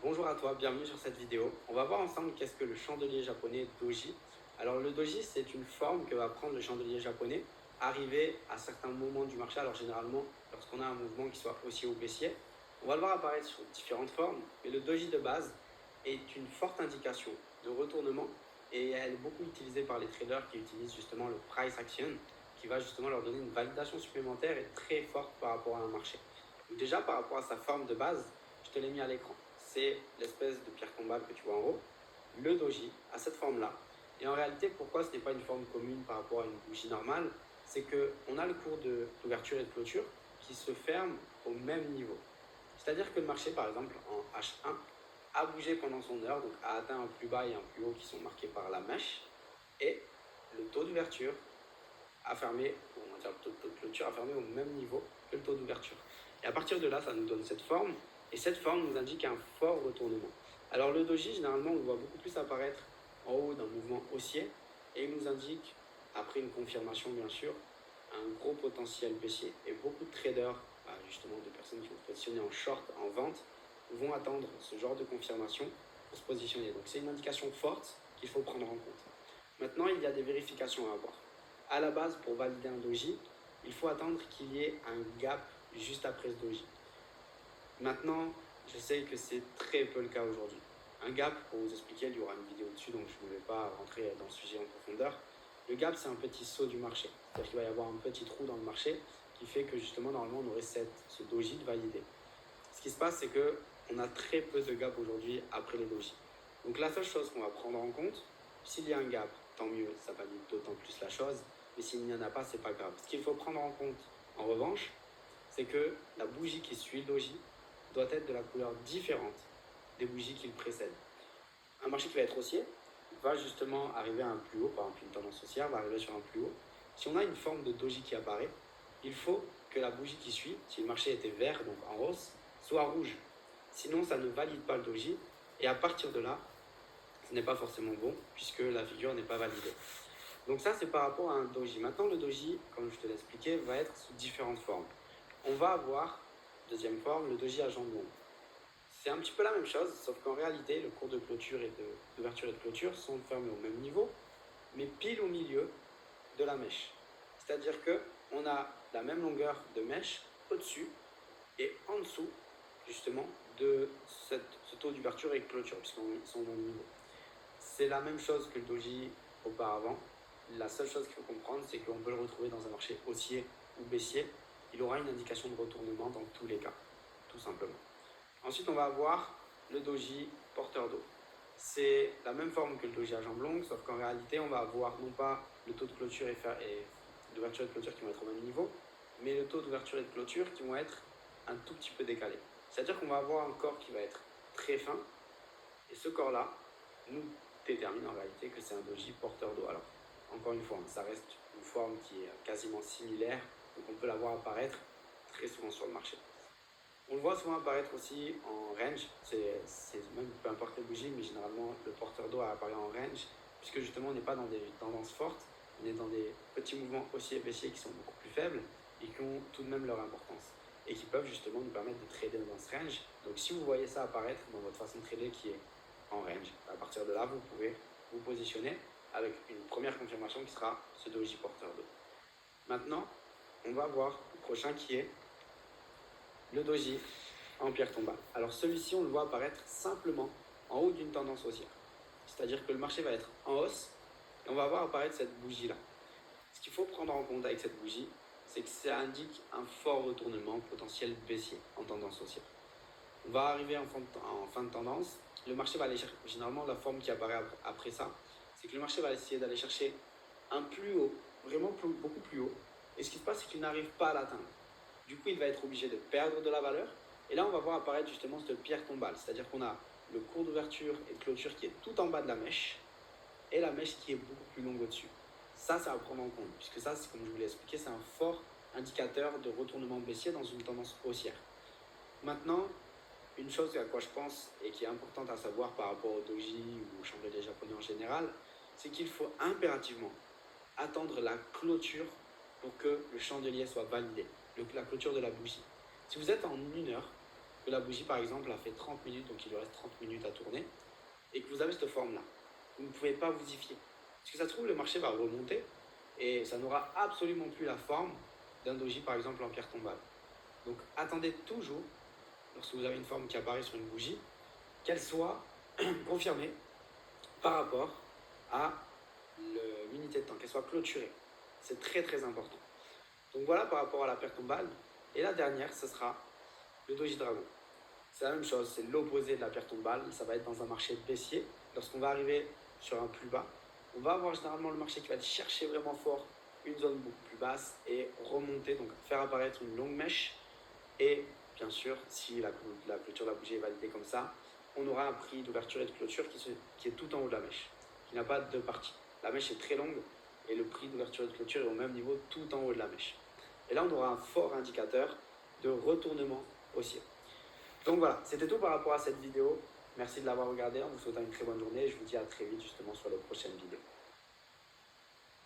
Bonjour à toi, bienvenue sur cette vidéo. On va voir ensemble qu'est-ce que le chandelier japonais doji. Alors le doji, c'est une forme que va prendre le chandelier japonais, arriver à certains moments du marché. Alors généralement, lorsqu'on a un mouvement qui soit haussier ou baissier, on va le voir apparaître sur différentes formes, mais le doji de base est une forte indication de retournement et elle est beaucoup utilisée par les traders qui utilisent justement le price action, qui va justement leur donner une validation supplémentaire et très forte par rapport à un marché. Donc déjà, par rapport à sa forme de base, je te l'ai mis à l'écran. C'est l'espèce de pierre tombale que tu vois en haut. Le doji a cette forme-là. Et en réalité, pourquoi ce n'est pas une forme commune par rapport à une bougie normale? C'est qu'on a le cours d'ouverture et de clôture qui se ferment au même niveau. C'est-à-dire que le marché, par exemple, en H1, a bougé pendant son heure, donc a atteint un plus bas et un plus haut qui sont marqués par la mèche, et le taux d'ouverture a fermé, on va dire le taux de clôture a fermé au même niveau que le taux d'ouverture. Et à partir de là, ça nous donne cette forme, et cette forme nous indique un fort retournement. Alors le doji, généralement, on le voit beaucoup plus apparaître en haut d'un mouvement haussier, et il nous indique, après une confirmation bien sûr, un gros potentiel baissier. Et beaucoup de traders, justement de personnes qui vont se positionner en short, en vente, vont attendre ce genre de confirmation pour se positionner. Donc c'est une indication forte qu'il faut prendre en compte. Maintenant, il y a des vérifications à avoir. À la base, pour valider un doji, il faut attendre qu'il y ait un gap juste après ce doji. Maintenant, je sais que c'est très peu le cas aujourd'hui. Un gap, pour vous expliquer, il y aura une vidéo dessus, donc je ne vais pas rentrer dans le sujet en profondeur. Le gap, c'est un petit saut du marché. C'est-à-dire qu'il va y avoir un petit trou dans le marché qui fait que justement, normalement, on aurait ce doji de validé. Ce qui se passe, c'est qu'on a très peu de gap aujourd'hui après les dojis. Donc la seule chose qu'on va prendre en compte, s'il y a un gap, tant mieux, ça valide d'autant plus la chose, mais s'il n'y en a pas, c'est pas grave. Ce qu'il faut prendre en compte, en revanche, c'est que la bougie qui suit le doji doit être de la couleur différente des bougies qui le précèdent. Un marché qui va être haussier va justement arriver à un plus haut, par exemple une tendance haussière va arriver sur un plus haut. Si on a une forme de doji qui apparaît, il faut que la bougie qui suit, si le marché était vert, donc en hausse, soit rouge. Sinon, ça ne valide pas le doji, et à partir de là, ce n'est pas forcément bon, puisque la figure n'est pas validée. Donc ça, c'est par rapport à un doji. Maintenant, le doji, comme je te l'ai expliqué, va être sous différentes formes. On va avoir, deuxième forme, le doji à jambes longues. C'est un petit peu la même chose, sauf qu'en réalité, le cours de clôture et d'ouverture et de clôture sont fermés au même niveau, mais pile au milieu de la mèche. C'est-à-dire qu'on a la même longueur de mèche au-dessus et en dessous, justement, de ce taux d'ouverture et de clôture, puisqu'ils sont au même niveau. C'est la même chose que le doji auparavant. La seule chose qu'il faut comprendre, c'est qu'on peut le retrouver dans un marché haussier ou baissier. Il aura une indication de retournement dans tous les cas, tout simplement. Ensuite, on va avoir le doji porteur d'eau. C'est la même forme que le doji à jambes longues, sauf qu'en réalité, on va avoir non pas le taux de clôture et d'ouverture et de clôture qui vont être au même niveau, mais le taux d'ouverture et de clôture qui vont être un tout petit peu décalés. C'est-à-dire qu'on va avoir un corps qui va être très fin, et ce corps-là nous détermine en réalité que c'est un doji porteur d'eau. Alors, encore une fois, ça reste une forme qui est quasiment similaire, donc on peut la voir apparaître très souvent sur le marché. On le voit souvent apparaître aussi en range, c'est même peu importe les bougies, mais généralement le porteur d'eau apparaît en range, puisque justement on n'est pas dans des tendances fortes, on est dans des petits mouvements haussiers et baissiers qui sont beaucoup plus faibles et qui ont tout de même leur importance et qui peuvent justement nous permettre de trader dans ce range. Donc si vous voyez ça apparaître dans votre façon de trader qui est en range, à partir de là vous pouvez vous positionner avec une première confirmation qui sera ce doji porteur d'eau. Maintenant, on va voir le prochain qui est le doji en pierre tombale. Alors celui-ci, on le voit apparaître simplement en haut d'une tendance haussière. C'est-à-dire que le marché va être en hausse et on va voir apparaître cette bougie-là. Ce qu'il faut prendre en compte avec cette bougie, c'est que ça indique un fort retournement potentiel baissier en tendance haussière. On va arriver en fin de tendance. Le marché va aller chercher, généralement la forme qui apparaît après ça, c'est que le marché va essayer d'aller chercher un plus haut, vraiment beaucoup plus haut. Et ce qui se passe, c'est qu'il n'arrive pas à l'atteindre. Du coup, il va être obligé de perdre de la valeur. Et là, on va voir apparaître justement cette pierre tombale. C'est-à-dire qu'on a le cours d'ouverture et de clôture qui est tout en bas de la mèche et la mèche qui est beaucoup plus longue au-dessus. Ça à prendre en compte, puisque ça, comme je vous l'ai expliqué, c'est un fort indicateur de retournement baissier dans une tendance haussière. Maintenant, une chose à quoi je pense et qui est importante à savoir par rapport au doji ou au chandelier japonais en général, c'est qu'il faut impérativement attendre la clôture pour que le chandelier soit validé, la clôture de la bougie. Si vous êtes en 1 heure, que la bougie par exemple a fait 30 minutes, donc il lui reste 30 minutes à tourner, et que vous avez cette forme-là, vous ne pouvez pas vous y fier. Parce que ça se trouve, le marché va remonter et ça n'aura absolument plus la forme d'un doji par exemple en pierre tombale. Donc attendez toujours, lorsque vous avez une forme qui apparaît sur une bougie, qu'elle soit confirmée par rapport à l'unité de temps, qu'elle soit clôturée. C'est très très important. Donc voilà par rapport à la pierre tombale. Et la dernière, ce sera le doji dragon. C'est la même chose, c'est l'opposé de la pierre tombale. Ça va être dans un marché baissier. Lorsqu'on va arriver sur un plus bas, on va avoir généralement le marché qui va chercher vraiment fort une zone beaucoup plus basse et remonter, donc faire apparaître une longue mèche. Et bien sûr, si la clôture de la bougie est validée comme ça, on aura un prix d'ouverture et de clôture qui est tout en haut de la mèche, qui n'a pas de parties. La mèche est très longue et le prix d'ouverture et de clôture est au même niveau tout en haut de la mèche. Et là, on aura un fort indicateur de retournement haussier. Donc voilà, c'était tout par rapport à cette vidéo. Merci de l'avoir regardé, en vous souhaitant une très bonne journée et je vous dis à très vite justement sur les prochaines vidéos.